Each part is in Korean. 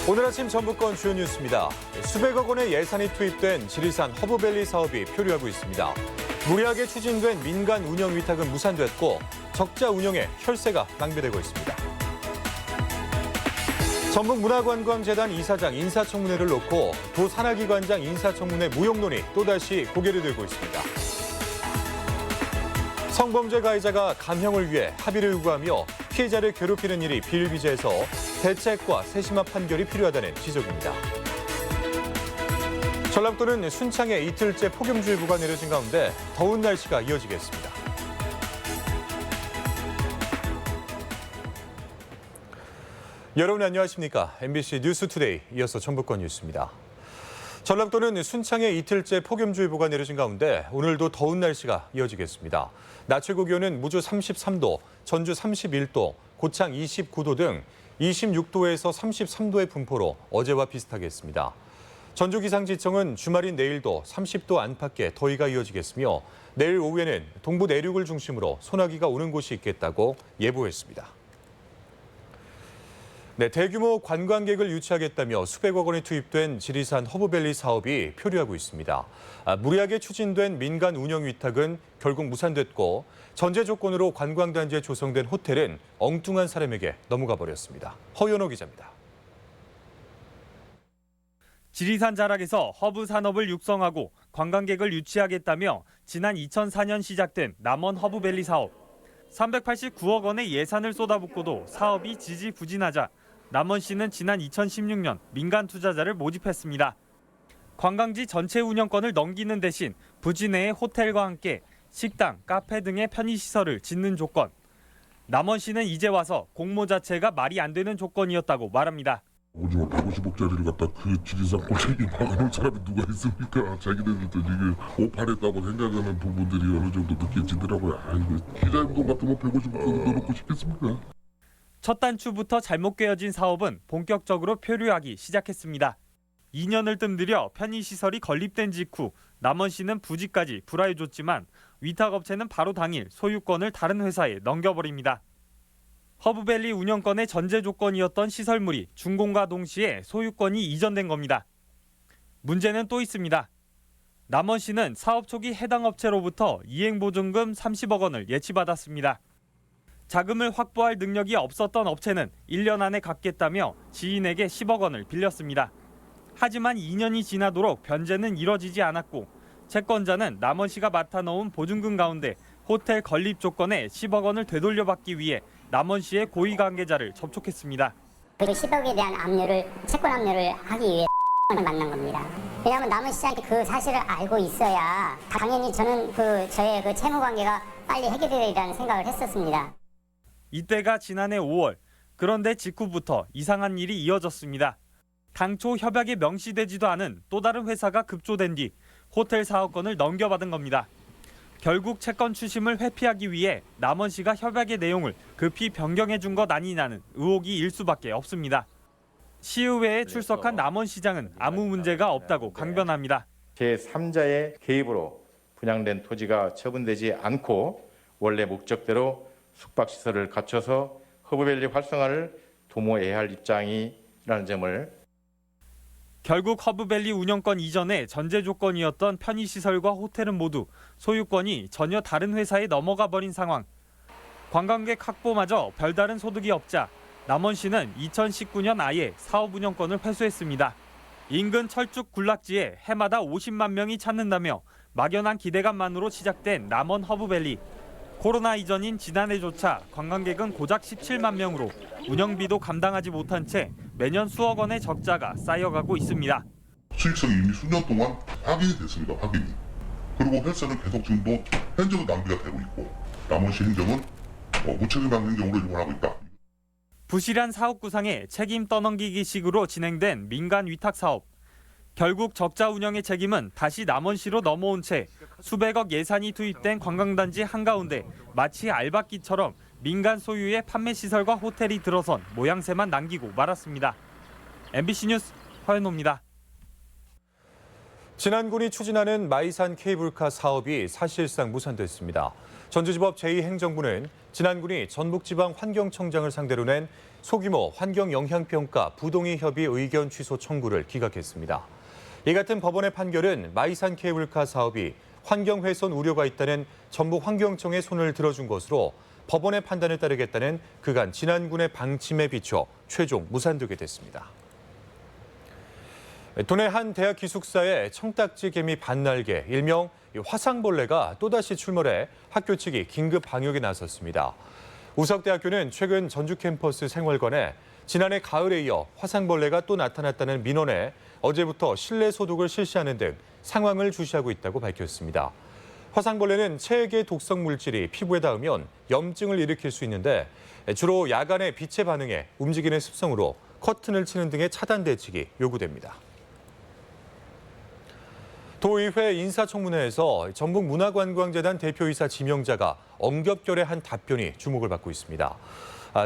오늘 아침 전북권 주요 뉴스입니다. 수백억 원의 예산이 투입된 지리산 허브밸리 사업이 표류하고 있습니다. 무리하게 추진된 민간 운영 위탁은 무산됐고 적자 운영에 혈세가 낭비되고 있습니다. 전북문화관광재단 이사장 인사청문회를 놓고 도 산하기관장 인사청문회 무용론이 또다시 고개를 들고 있습니다. 성범죄 가해자가 감형을 위해 합의를 요구하며 피해자를 괴롭히는 일이 비일비재해서 대책과 세심한 판결이 필요하다는 지적입니다. 전라도는 순창에 이틀째 폭염주의보가 내려진 가운데 더운 날씨가 이어지겠습니다. 여러분 안녕하십니까? MBC 뉴스투데이 이어서 전북권 뉴스입니다. 전라도는 순창에 이틀째 폭염주의보가 내려진 가운데 오늘도 더운 날씨가 이어지겠습니다. 낮 최고 기온은 무주 33도, 전주 31도, 고창 29도 등 26도에서 33도의 분포로 어제와 비슷하겠습니다. 전주기상지청은 주말인 내일도 30도 안팎의 더위가 이어지겠으며 내일 오후에는 동부 내륙을 중심으로 소나기가 오는 곳이 있겠다고 예보했습니다. 네, 대규모 관광객을 유치하겠다며 수백억 원이 투입된 지리산 허브밸리 사업이 표류하고 있습니다. 무리하게 추진된 민간 운영 위탁은 결국 무산됐고 전제 조건으로 관광단지에 조성된 호텔은 엉뚱한 사람에게 넘어가 버렸습니다. 허연호 기자입니다. 지리산 자락에서 허브 산업을 육성하고 관광객을 유치하겠다며 지난 2004년 시작된 남원 허브밸리 사업. 389억 원의 예산을 쏟아붓고도 사업이 지지부진하자 남원시는 지난 2016년 민간 투자자를 모집했습니다. 관광지 전체 운영권을 넘기는 대신 부지 내에 호텔과 함께 식당, 카페 등의 편의시설을 짓는 조건. 남원시는 이제 와서 공모 자체가 말이 안 되는 조건이었다고 말합니다. 오징어 150억짜리를 갖다 그 지리산 꼴짝이 막아놓은 사람이 누가 있습니까? 자기네들도 지금 오판했다고 생각하는 부분들이 어느 정도 느껴지더라고요. 이거 기자행동 같으면 150억 넣어놓고 싶겠습니까? 첫 단추부터 잘못 꿰어진 사업은 본격적으로 표류하기 시작했습니다. 2년을 뜸들여 편의시설이 건립된 직후 남원시는 부지까지 불화해줬지만 위탁업체는 바로 당일 소유권을 다른 회사에 넘겨버립니다. 허브밸리 운영권의 전제 조건이었던 시설물이 준공과 동시에 소유권이 이전된 겁니다. 문제는 또 있습니다. 남원시는 사업 초기 해당 업체로부터 이행보증금 30억 원을 예치받았습니다. 자금을 확보할 능력이 없었던 업체는 1년 안에 갚겠다며 지인에게 10억 원을 빌렸습니다. 하지만 2년이 지나도록 변제는 이뤄지지 않았고 채권자는 남원시가 맡아놓은 보증금 가운데 호텔 건립 조건에 10억 원을 되돌려받기 위해 남원시의 고위 관계자를 접촉했습니다. 그 10억에 대한 압류를 채권 압류를 하기 위해 만난 겁니다. 왜냐하면 남원시장이 그 사실을 알고 있어야 당연히 저는 저의 채무 관계가 빨리 해결되리라는 생각을 했었습니다. 이때가 지난해 5월. 그런데 직후부터 이상한 일이 이어졌습니다. 당초 협약에 명시되지도 않은 또 다른 회사가 급조된 뒤 호텔 사업권을 넘겨받은 겁니다. 결국 채권 추심을 회피하기 위해 남원시가 협약의 내용을 급히 변경해 준 것 아니냐는 의혹이 일 수밖에 없습니다. 시의회에 출석한 남원시장은 아무 문제가 없다고 강변합니다. 제3자의 개입으로 분양된 토지가 처분되지 않고 원래 목적대로 숙박시설을 갖춰서 허브밸리 활성화를 도모해야 할 입장이라는 점을. 결국 허브밸리 운영권 이전의 전제 조건이었던 편의시설과 호텔은 모두 소유권이 전혀 다른 회사에 넘어가 버린 상황. 관광객 확보마저 별다른 소득이 없자 남원시는 2019년 아예 사업 운영권을 회수했습니다. 인근 철쭉 군락지에 해마다 50만 명이 찾는다며 막연한 기대감만으로 시작된 남원 허브밸리. 코로나 이전인 지난해조차 관광객은 고작 17만 명으로 운영비도 감당하지 못한 채 매년 수억 원의 적자가 쌓여가고 있습니다. 수익성이 이미 수년 동안 확인이 됐습니다. 확인이. 그리고 헬스는 계속 지금도 현재도 낭비가 되고 있고 남원시 행정은 무책임한 행정으로 이용하고 있다. 부실한 사업 구상에 책임 떠넘기기식으로 진행된 민간 위탁 사업. 결국 적자 운영의 책임은 다시 남원시로 넘어온 채 수백억 예산이 투입된 관광단지 한가운데 마치 알박기처럼 민간 소유의 판매시설과 호텔이 들어선 모양새만 남기고 말았습니다. MBC 뉴스 허연호입니다. 진안군이 추진하는 마이산 케이블카 사업이 사실상 무산됐습니다. 전주지법 제2행정부는 진안군이 전북지방환경청장을 상대로 낸 소규모 환경영향평가 부동의 협의 의견 취소 청구를 기각했습니다. 이 같은 법원의 판결은 마이산 케이블카 사업이 환경훼손 우려가 있다는 전북 환경청의 손을 들어준 것으로 법원의 판단에 따르겠다는 그간 진안군의 방침에 비춰 최종 무산되게 됐습니다. 도내 한 대학 기숙사에 청딱지 개미 반날개, 일명 화상벌레가 또다시 출몰해 학교 측이 긴급 방역에 나섰습니다. 우석대학교는 최근 전주 캠퍼스 생활관에 지난해 가을에 이어 화상벌레가 또 나타났다는 민원에 어제부터 실내 소독을 실시하는 등 상황을 주시하고 있다고 밝혔습니다. 화상벌레는 체액의 독성 물질이 피부에 닿으면 염증을 일으킬 수 있는데 주로 야간에 빛에 반응해 움직이는 습성으로 커튼을 치는 등의 차단 대책이 요구됩니다. 도의회 인사청문회에서 전북문화관광재단 대표이사 지명자가 엄격결의 한 답변이 주목을 받고 있습니다.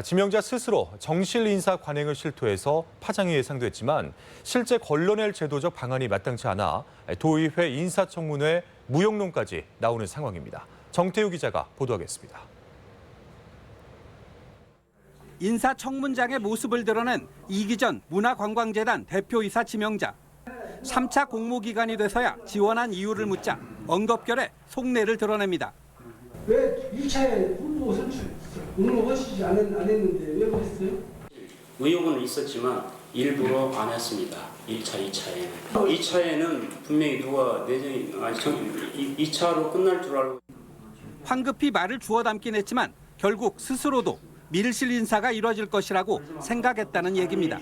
지명자 스스로 정실 인사 관행을 실토해서 파장이 예상됐지만 실제 걸러낼 제도적 방안이 마땅치 않아 도의회 인사청문회 무용론까지 나오는 상황입니다. 정태우 기자가 보도하겠습니다. 인사청문장의 모습을 드러낸 이기전 문화관광재단 대표이사 지명자. 3차 공모기간이 돼서야 지원한 이유를 묻자 언급결에 속내를 드러냅니다. 왜 2차에 공모 선출하시지 않았는데 왜 그랬어요? 의혹은 있었지만 일부러 안 했습니다. 1차, 2차에는. 2차에는 분명히 누가 내정이 2차로 끝날 줄 알고. 황급히 말을 주워 담긴 했지만 결국 스스로도 밀실 인사가 이뤄질 것이라고 생각했다는 얘기입니다.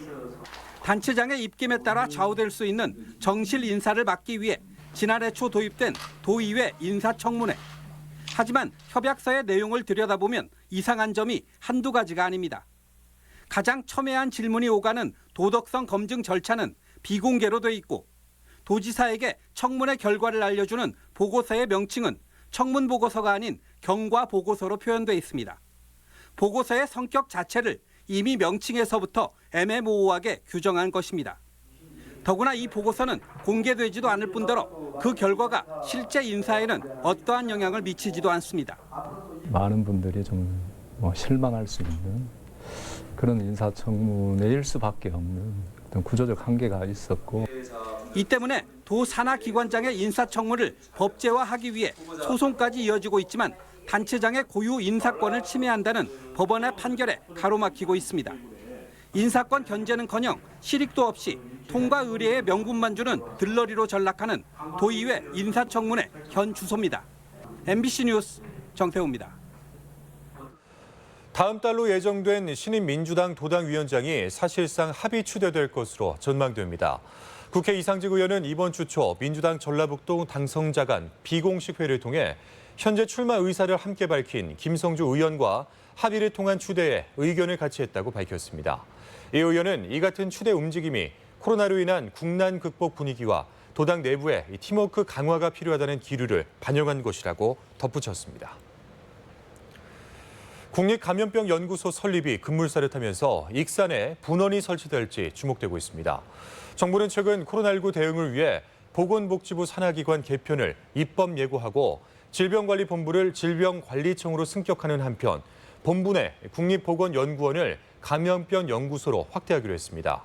단체장의 입김에 따라 좌우될 수 있는 정실 인사를 막기 위해 지난해 초 도입된 도의회 인사청문회. 하지만 협약서의 내용을 들여다보면 이상한 점이 한두 가지가 아닙니다. 가장 첨예한 질문이 오가는 도덕성 검증 절차는 비공개로 돼 있고 도지사에게 청문회 결과를 알려주는 보고서의 명칭은 청문 보고서가 아닌 경과 보고서로 표현돼 있습니다. 보고서의 성격 자체를 이미 명칭에서부터 애매모호하게 규정한 것입니다. 더구나 이 보고서는 공개되지도 않을 뿐더러 그 결과가 실제 인사에는 어떠한 영향을 미치지도 않습니다. 많은 분들이 좀 실망할 수 있는 그런 인사청문회일 수밖에 없는 어떤 구조적 한계가 있었고 이 때문에 도 산하기관장의 인사청문을 법제화하기 위해 소송까지 이어지고 있지만 단체장의 고유 인사권을 침해한다는 법원의 판결에 가로막히고 있습니다. 인사권 견제는커녕 실익도 없이 통과 의례의 명분만 주는 들러리로 전락하는 도의회 인사청문회 현 주소입니다. MBC 뉴스 정태우입니다. 다음 달로 예정된 신임 민주당 도당위원장이 사실상 합의 추대될 것으로 전망됩니다. 국회 이상직 의원은 이번 주 초 민주당 전라북도 당성자 간 비공식 회의를 통해 현재 출마 의사를 함께 밝힌 김성주 의원과 합의를 통한 추대에 의견을 같이 했다고 밝혔습니다. 이 의원은 이 같은 추대 움직임이 코로나로 인한 국난 극복 분위기와 도당 내부의 팀워크 강화가 필요하다는 기류를 반영한 것이라고 덧붙였습니다. 국립감염병연구소 설립이 급물살을 타면서 익산에 분원이 설치될지 주목되고 있습니다. 정부는 최근 코로나19 대응을 위해 보건복지부 산하기관 개편을 입법 예고하고 질병관리본부를 질병관리청으로 승격하는 한편 본부 내 국립보건연구원을 감염병연구소로 확대하기로 했습니다.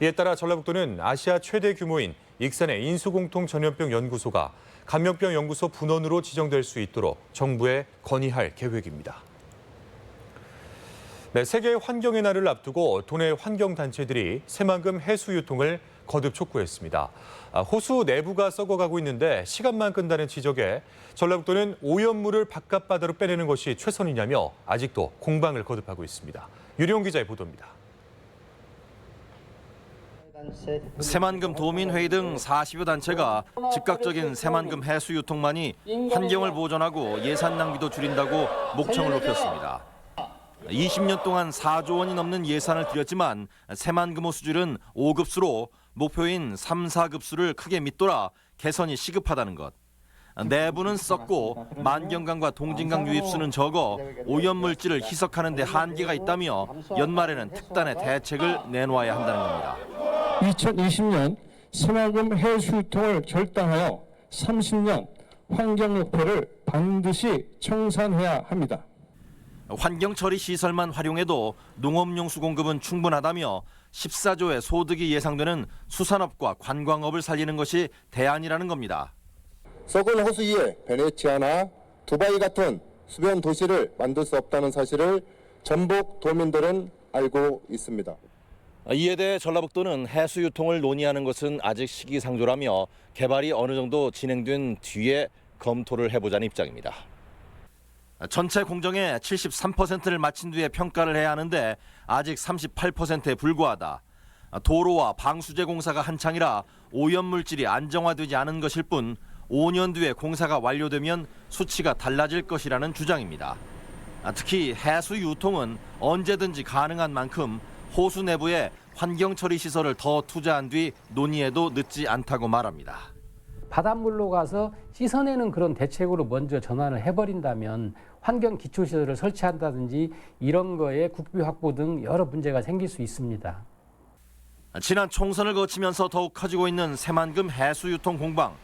이에 따라 전라북도는 아시아 최대 규모인 익산의 인수공통전염병연구소가 감염병연구소 분원으로 지정될 수 있도록 정부에 건의할 계획입니다. 네, 세계 환경의 날을 앞두고 도내 환경단체들이 새만금 해수 유통을 거듭 촉구했습니다. 호수 내부가 썩어가고 있는데 시간만 끈다는 지적에 전라북도는 오염물을 바깥바다로 빼내는 것이 최선이냐며 아직도 공방을 거듭하고 있습니다. 유리용 기자의 보도입니다. 새만금 도민회의 등 40여 단체가 즉각적인 새만금 해수 유통만이 환경을 보존하고 예산 낭비도 줄인다고 목청을 높였습니다. 20년 동안 4조 원이 넘는 예산을 들였지만 새만금호 수질은 5급수로 목표인 3, 4급수를 크게 밑돌아 개선이 시급하다는 것. 내부는 썩고 만경강과 동진강 유입수는 적어 오염물질을 희석하는 데 한계가 있다며 연말에는 특단의 대책을 내놓아야 한다는 겁니다. 2020년 새만금 해수 유통을 결단하여 30년 환경 목표를 반드시 청산해야 합니다. 환경 처리 시설만 활용해도 농업용수 공급은 충분하다며 14조의 소득이 예상되는 수산업과 관광업을 살리는 것이 대안이라는 겁니다. 썩은 호수 위에 베네치아나 두바이 같은 수변 도시를 만들 수 없다는 사실을 전북 도민들은 알고 있습니다. 이에 대해 전라북도는 해수 유통을 논의하는 것은 아직 시기상조라며 개발이 어느 정도 진행된 뒤에 검토를 해보자는 입장입니다. 전체 공정의 73%를 마친 뒤에 평가를 해야 하는데 아직 38%에 불과하다. 도로와 방수제 공사가 한창이라 오염물질이 안정화되지 않은 것일 뿐 5년 뒤에 공사가 완료되면 수치가 달라질 것이라는 주장입니다. 특히 해수 유통은 언제든지 가능한 만큼 호수 내부에 환경 처리 시설을 더 투자한 뒤 논의해도 늦지 않다고 말합니다. 바닷물로 가서 씻어내는 그런 대책으로 먼저 전환을 해버린다면 환경 기초시설을 설치한다든지 이런 거에 국비 확보 등 여러 문제가 생길 수 있습니다. 지난 총선을 거치면서 더욱 커지고 있는 새만금 해수 유통 공방.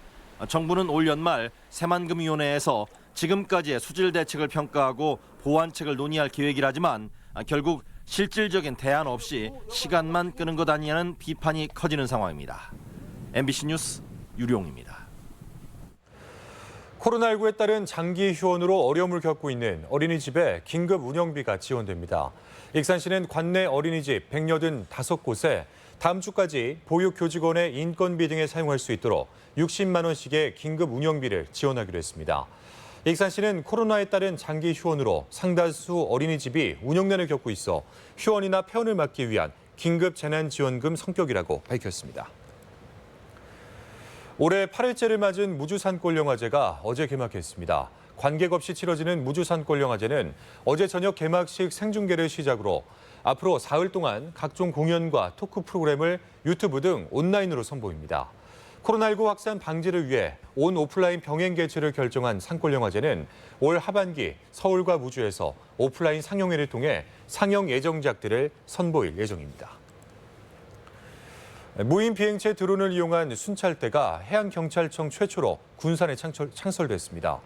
정부는 올 연말 새만금위원회에서 지금까지의 수질 대책을 평가하고 보완책을 논의할 계획이라지만 결국 실질적인 대안 없이 시간만 끄는 것 아니냐는 비판이 커지는 상황입니다. MBC 뉴스 유룡입니다. 코로나19에 따른 장기 휴원으로 어려움을 겪고 있는 어린이집에 긴급 운영비가 지원됩니다. 익산시는 관내 어린이집 185곳에 다음 주까지 보육교직원의 인건비 등에 사용할 수 있도록 60만 원씩의 긴급 운영비를 지원하기로 했습니다. 익산시는 코로나에 따른 장기 휴원으로 상다수 어린이집이 운영난을 겪고 있어 휴원이나 폐원을 막기 위한 긴급 재난지원금 성격이라고 밝혔습니다. 올해 8회째를 맞은 무주산골영화제가 어제 개막했습니다. 관객 없이 치러지는 무주산골영화제는 어제 저녁 개막식 생중계를 시작으로 앞으로 사흘 동안 각종 공연과 토크 프로그램을 유튜브 등 온라인으로 선보입니다. 코로나19 확산 방지를 위해 온 오프라인 병행 개최를 결정한 산골영화제는 올 하반기 서울과 무주에서 오프라인 상영회를 통해 상영 예정작들을 선보일 예정입니다. 무인 비행체 드론을 이용한 순찰대가 해양경찰청 최초로 군산에 창설됐습니다.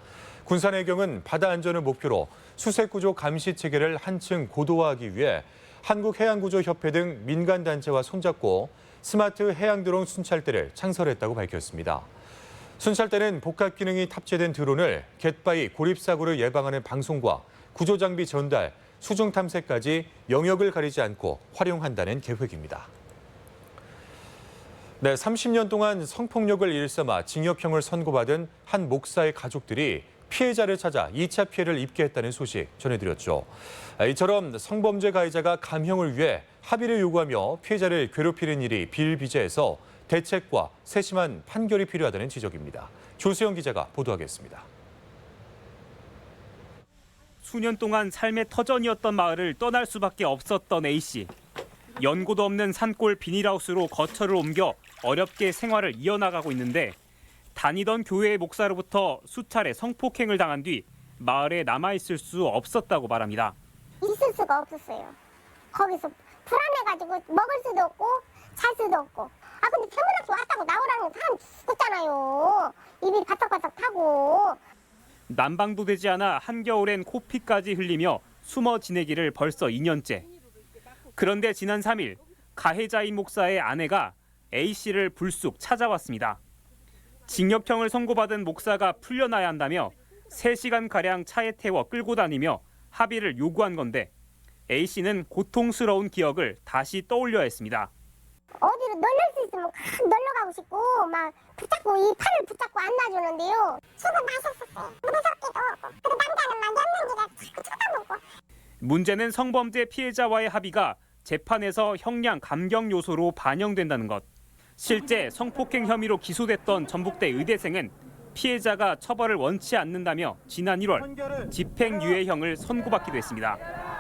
군산해경은 바다 안전을 목표로 수색구조 감시 체계를 한층 고도화하기 위해 한국해양구조협회 등 민간단체와 손잡고 스마트 해양드론 순찰대를 창설했다고 밝혔습니다. 순찰대는 복합 기능이 탑재된 드론을 갯바위 고립사고를 예방하는 방송과 구조장비 전달, 수중 탐색까지 영역을 가리지 않고 활용한다는 계획입니다. 네, 30년 동안 성폭력을 일삼아 징역형을 선고받은 한 목사의 가족들이 피해자를 찾아 2차 피해를 입게 했다는 소식 전해드렸죠. 이처럼 성범죄 가해자가 감형을 위해 합의를 요구하며 피해자를 괴롭히는 일이 비일비재해서 대책과 세심한 판결이 필요하다는 지적입니다. 조수영 기자가 보도하겠습니다. 수년 동안 삶의 터전이었던 마을을 떠날 수밖에 없었던 A씨. 연고도 없는 산골 비닐하우스로 거처를 옮겨 어렵게 생활을 이어나가고 있는데 다니던 교회의 목사로부터 수차례 성폭행을 당한 뒤 마을에 남아있을 수 없었다고 말합니다. 있을 수가 없었어요. 거기서 불안해가지고 먹을 수도 없고 잘 수도 없고. 근데 태문학교 왔다고 나오라는 사람 죽었잖아요. 입이 바짝바짝 타고. 난방도 되지 않아 한겨울엔 코피까지 흘리며 숨어 지내기를 벌써 2년째. 그런데 지난 3일 가해자인 목사의 아내가 A씨를 불쑥 찾아왔습니다. 징역형을 선고받은 목사가 풀려나야 한다며 3시간가량 차에 태워 끌고 다니며 합의를 요구한 건데 A씨는 고통스러운 기억을 다시 떠올려야 했습니다. 어디로 널릴 수 있으면 막 널려가고 싶고 막 붙잡고 이 팔을 붙잡고 안놔주는데요. 술을 마셨었어요. 무섭기도 하고. 그 남자는 막 연명기가 자꾸 쳐다보고. 문제는 성범죄 피해자와의 합의가 재판에서 형량 감경 요소로 반영된다는 것. 실제 성폭행 혐의로 기소됐던 전북대 의대생은 피해자가 처벌을 원치 않는다며 지난 1월 집행유예형을 선고받기도 했습니다.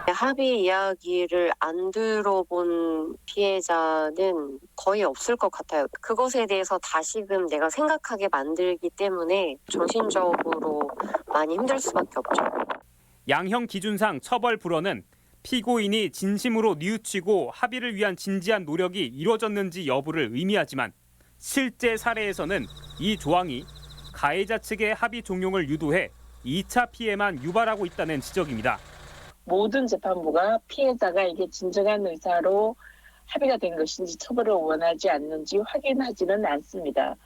합의 이야기를 안 들어본 피해자는 거의 없을 것 같아요. 그것에 대해서 다시금 내가 생각하게 만들기 때문에 정신적으로 많이 힘들 수밖에 없죠. 양형 기준상 처벌 불허는 피고인이 진심으로 뉘우치고 합의를 위한 진지한 노력이 이루어졌는지 여부를 의미하지만 실제 사례에서는 이 조항이 가해자 측의 합의 종용을 유도해 2차 피해만 유발하고 있다는 지적입니다. 모든 재판부가 피해자가 이게 진정한 의사로 합의가 된 것인지 처벌을 원하지 않는지 확인하지는 않습니다.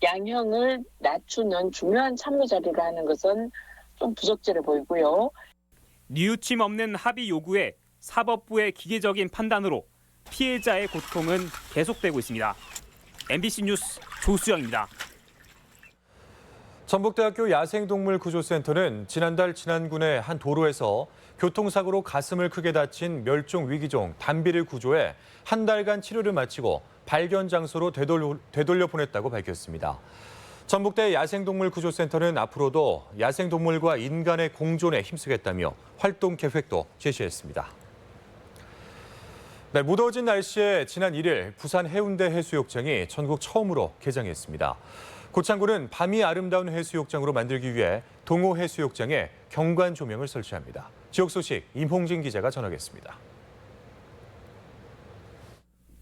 양형을 낮추는 중요한 참고 자료를 하는 것은 좀 부적절해 보이고요. 뉘우침 없는 합의 요구에 사법부의 기계적인 판단으로 피해자의 고통은 계속되고 있습니다. MBC 뉴스 조수영입니다. 전북대학교 야생동물구조센터는 지난달 진안군의 한 도로에서 교통사고로 가슴을 크게 다친 멸종 위기종 담비를 구조해 한 달간 치료를 마치고 발견 장소로 되돌려 보냈다고 밝혔습니다. 전북대 야생동물구조센터는 앞으로도 야생동물과 인간의 공존에 힘쓰겠다며 활동 계획도 제시했습니다. 네, 무더워진 날씨에 지난 1일 부산 해운대 해수욕장이 전국 처음으로 개장했습니다. 고창군은 밤이 아름다운 해수욕장으로 만들기 위해 동호 해수욕장에 경관 조명을 설치합니다. 지역 소식 임홍진 기자가 전하겠습니다.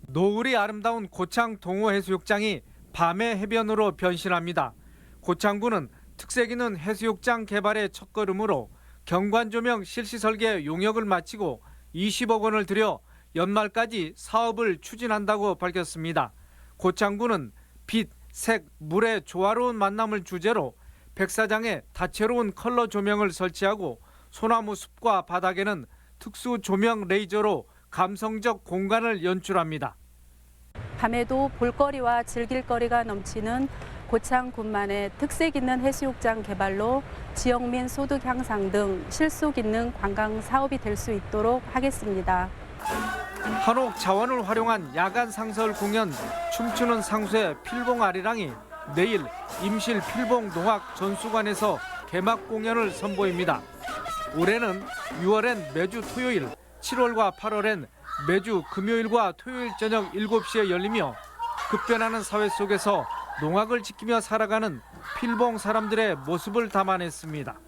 노을이 아름다운 고창 동호 해수욕장이 밤의 해변으로 변신합니다. 고창군은 특색 있는 해수욕장 개발의 첫걸음으로 경관 조명 실시 설계 용역을 마치고 20억 원을 들여 연말까지 사업을 추진한다고 밝혔습니다. 고창군은 빛, 색, 물의 조화로운 만남을 주제로 백사장에 다채로운 컬러 조명을 설치하고 소나무 숲과 바닥에는 특수 조명 레이저로 감성적 공간을 연출합니다. 밤에도 볼거리와 즐길거리가 넘치는 고창군만의 특색 있는 해수욕장 개발로 지역민 소득 향상 등 실속 있는 관광 사업이 될 수 있도록 하겠습니다. 한옥 자원을 활용한 야간 상설 공연 춤추는 상수의 필봉 아리랑이 내일 임실 필봉 농악 전수관에서 개막 공연을 선보입니다. 올해는 6월엔 매주 토요일, 7월과 8월엔 매주 금요일과 토요일 저녁 7시에 열리며 급변하는 사회 속에서 농악을 지키며 살아가는 필봉 사람들의 모습을 담아냈습니다.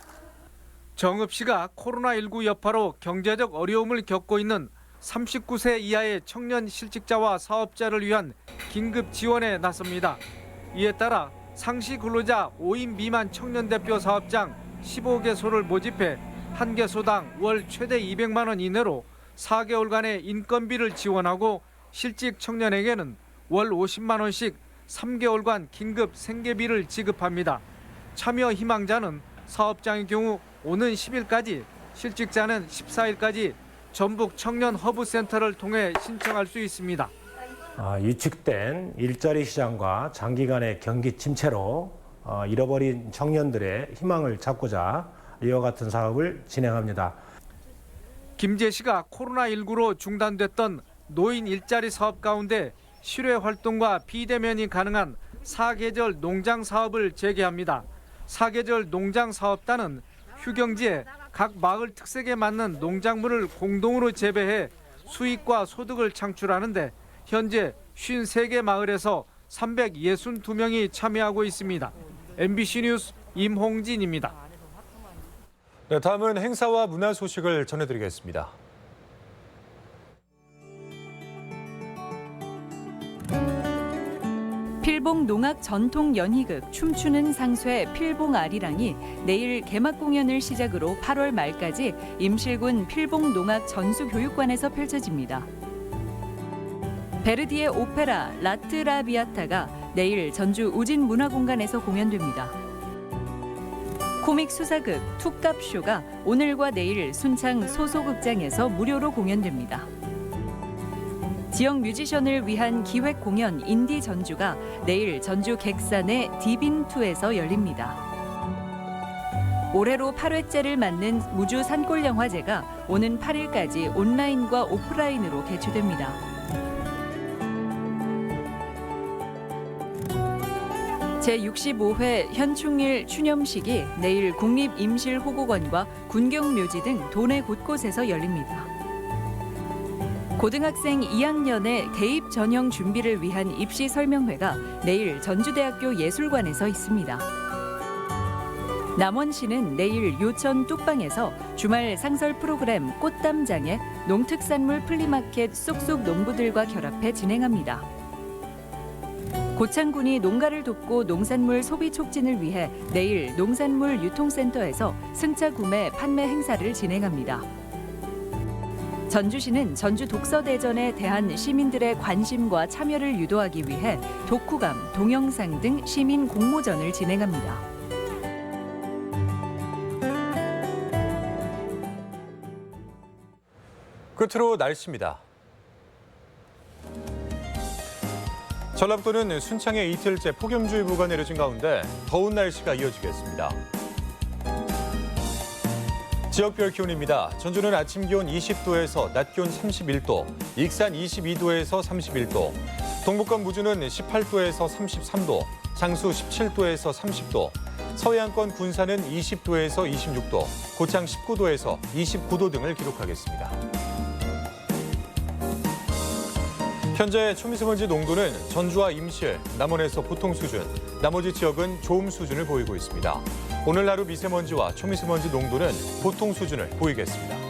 정읍 씨가 코로나19 여파로 경제적 어려움을 겪고 있는 39세 이하의 청년 실직자와 사업자를 위한 긴급 지원에 나섭니다. 이에 따라 상시 근로자 5인 미만 청년 대표 사업장 15개소를 모집해 한 개소당 월 최대 200만 원 이내로 4개월간의 인건비를 지원하고 실직 청년에게는 월 50만 원씩 3개월간 긴급 생계비를 지급합니다. 참여 희망자는 사업장의 경우 오는 10일까지, 실직자는 14일까지 전북 청년 허브센터를 통해 신청할 수 있습니다. 위축된 일자리 시장과 장기간의 경기 침체로 잃어버린 청년들의 희망을 찾고자 이와 같은 사업을 진행합니다. 김재 씨가 코로나19로 중단됐던 노인 일자리 사업 가운데 실외 활동과 비대면이 가능한 사계절 농장 사업을 재개합니다. 사계절 농장 사업단은 휴경지에 각 마을 특색에 맞는 농작물을 공동으로 재배해 수익과 소득을 창출하는데 현재 53개 마을에서 362명이 참여하고 있습니다. MBC 뉴스 임홍진입니다. 네, 다음은 행사와 문화 소식을 전해드리겠습니다. 필봉 농악 전통 연희극 춤추는 상쇠 필봉 아리랑이 내일 개막 공연을 시작으로 8월 말까지 임실군 필봉 농악 전수교육관에서 펼쳐집니다. 베르디의 오페라 라트라비아타가 내일 전주 우진문화공간에서 공연됩니다. 코믹 수사극 툭갑쇼가 오늘과 내일 순창 소소극장에서 무료로 공연됩니다. 지역 뮤지션을 위한 기획 공연 인디 전주가 내일 전주 객산의 디빈2에서 열립니다. 올해로 8회째를 맞는 우주 산골 영화제가 오는 8일까지 온라인과 오프라인으로 개최됩니다. 제65회 현충일 추념식이 내일 국립임실호국원과 군경묘지 등 도내 곳곳에서 열립니다. 고등학생 2학년의 대입 전형 준비를 위한 입시 설명회가 내일 전주대학교 예술관에서 있습니다. 남원시는 내일 요천 뚝방에서 주말 상설 프로그램 꽃담장에 농특산물 플리마켓 쏙쏙 농부들과 결합해 진행합니다. 고창군이 농가를 돕고 농산물 소비 촉진을 위해 내일 농산물 유통센터에서 승차 구매 판매 행사를 진행합니다. 전주시는 전주 독서대전에 대한 시민들의 관심과 참여를 유도하기 위해 독후감, 동영상 등 시민 공모전을 진행합니다. 끝으로 날씨입니다. 전라북도는 순창에 이틀째 폭염주의보가 내려진 가운데 더운 날씨가 이어지겠습니다. 지역별 기온입니다. 전주는 아침 기온 20도에서 낮 기온 31도, 익산 22도에서 31도, 동북권 무주는 18도에서 33도, 장수 17도에서 30도, 서해안권 군산은 20도에서 26도, 고창 19도에서 29도 등을 기록하겠습니다. 현재 초미세먼지 농도는 전주와 임실, 남원에서 보통 수준, 나머지 지역은 좋음 수준을 보이고 있습니다. 오늘 하루 미세먼지와 초미세먼지 농도는 보통 수준을 보이겠습니다.